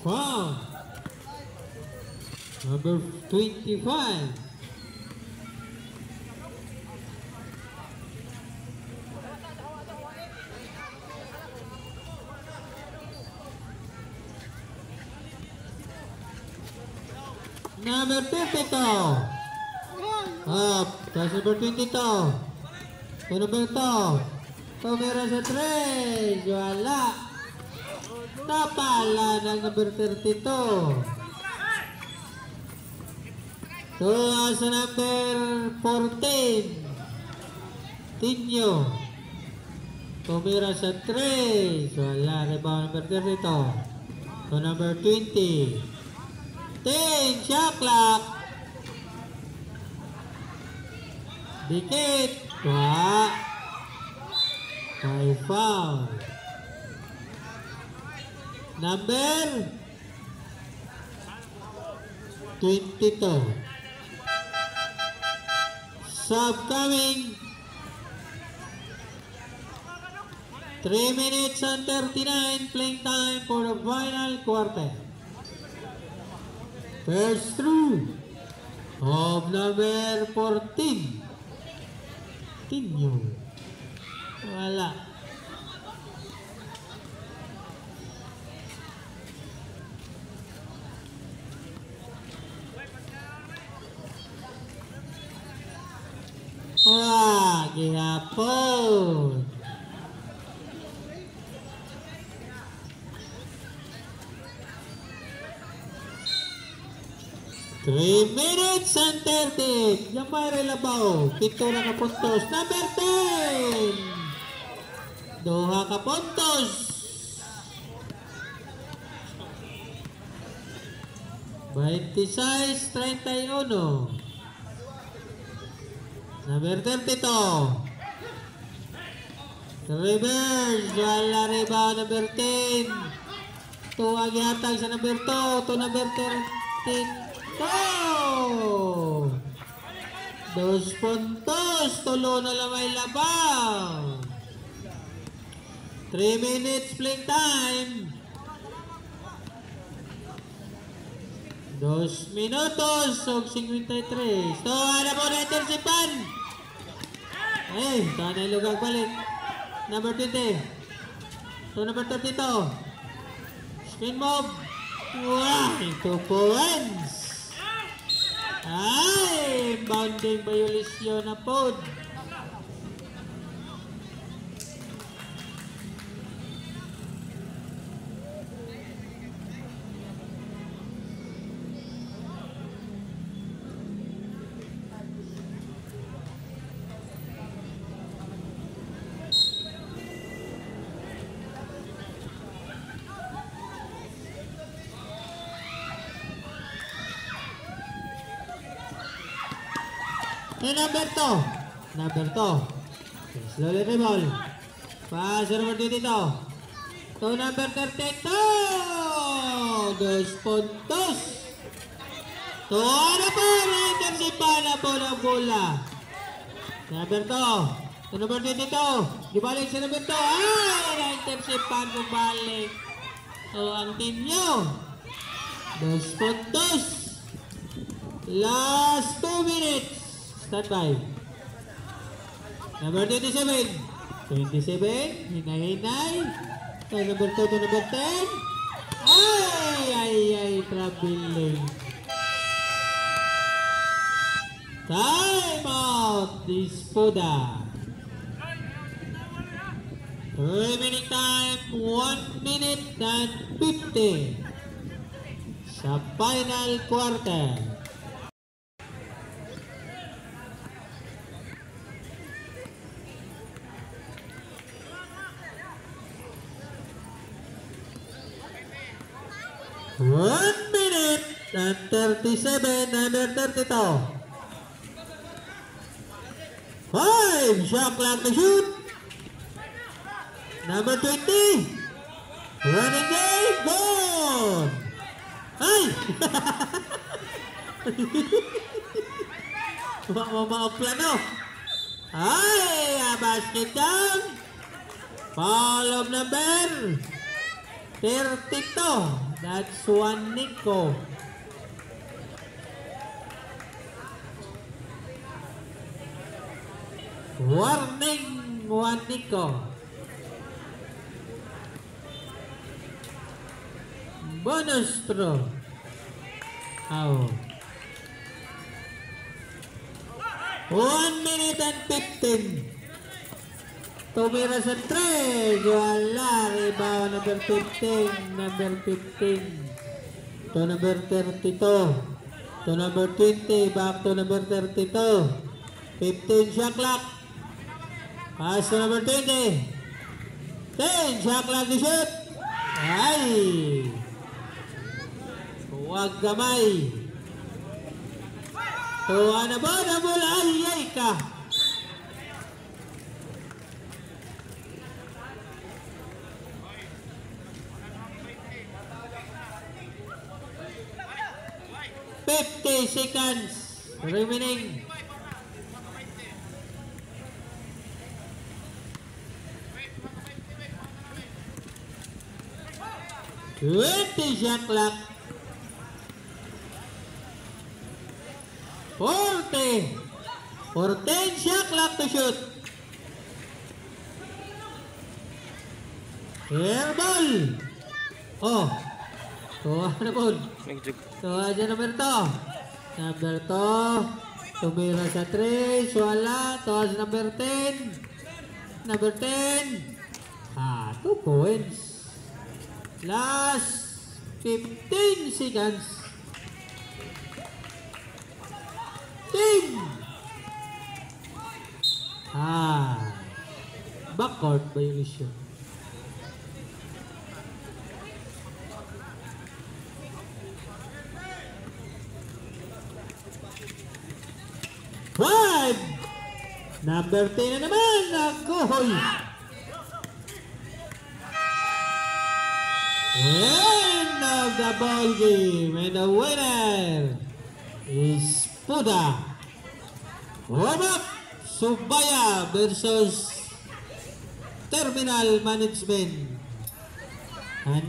Foul. Number 25. Number 32. Up. That's number 22. Roberto. Tumira sa 3. Wala. Napala ng number 32. Tuwa sa number 14. Tinyo. Tumira sa 3. Wala. Rebound number 32. To number 20. 10. Shot clock. Dikit. Wah. By foul. Number 22. Sub coming. 3 minutes and 39 playing time for the final quarter. First through of number 14. Tinyo. Wala. Wah, gihapon. Three minutes and 30. Jamari Labaw. Pito na kapuntos. Number 10. Doha kapuntos. 26-31. Number 32. Reverse. Wala rebound. Number 10. Tuwag yatag sa number 2. To number 13. Oh! 2 puntos. Tulo na lamay Labaw. 3 minutes playing time. 2 minutos. Og 53. So, ano po na intersipan? Eh, tanay lugag balik. Number 20. So, number 32. Spin move. Wow! 2 points. Ay! Bounding violation na po. Number 2. Number 2. Slowly reball. Pass number 22. To number 32. 2 puntos. To ano po? Intersipan na po ng bola. Number 2. To number 22. Dibalik sa number 2. Ay! Na-intersipan kung balik. So ang team nyo. 2 puntos. Last 2 minutes. Stand by. Number 27. 27. Hinay-hinay. So, number 2 to number 10. Ay, traveling. Time out. Disputa. Remaining time, 1 minute and 50. Sa final quarter. One minute and 37, number 32. 5, shot clock to shoot. Number 20. Running game, goal. Ay! Plano. Ay, basket down. Foul of number 32. That's Juan Nico. Warning, Juan Nico. Bonus throw. Out. 1 minute and 15. Tumira sa 3. Wala. Rebound number 15. Number 15. To number 32. To number 20. Back to number 32. 15 shot clock. Pass to number 20. 10 shot clock to shoot. Ay! Huwag gamay. Tuwa na ba? Nabula. Ay ka. Seconds remaining. Shot clock. 40. 14 shot clock to shoot. Air ball. Oh. Tuwa na ball. Tuwa dyan number 2. Number 2. Tumira sa 3. Wala. Tuwa sa number 10. Number 10. 2 points. Last 15 seconds. 10. Backcourt violation. One. Number 10 na naman. Nagoy. End of the ball game. And the winner is Puda. Warm up. Subaya versus Terminal Management. And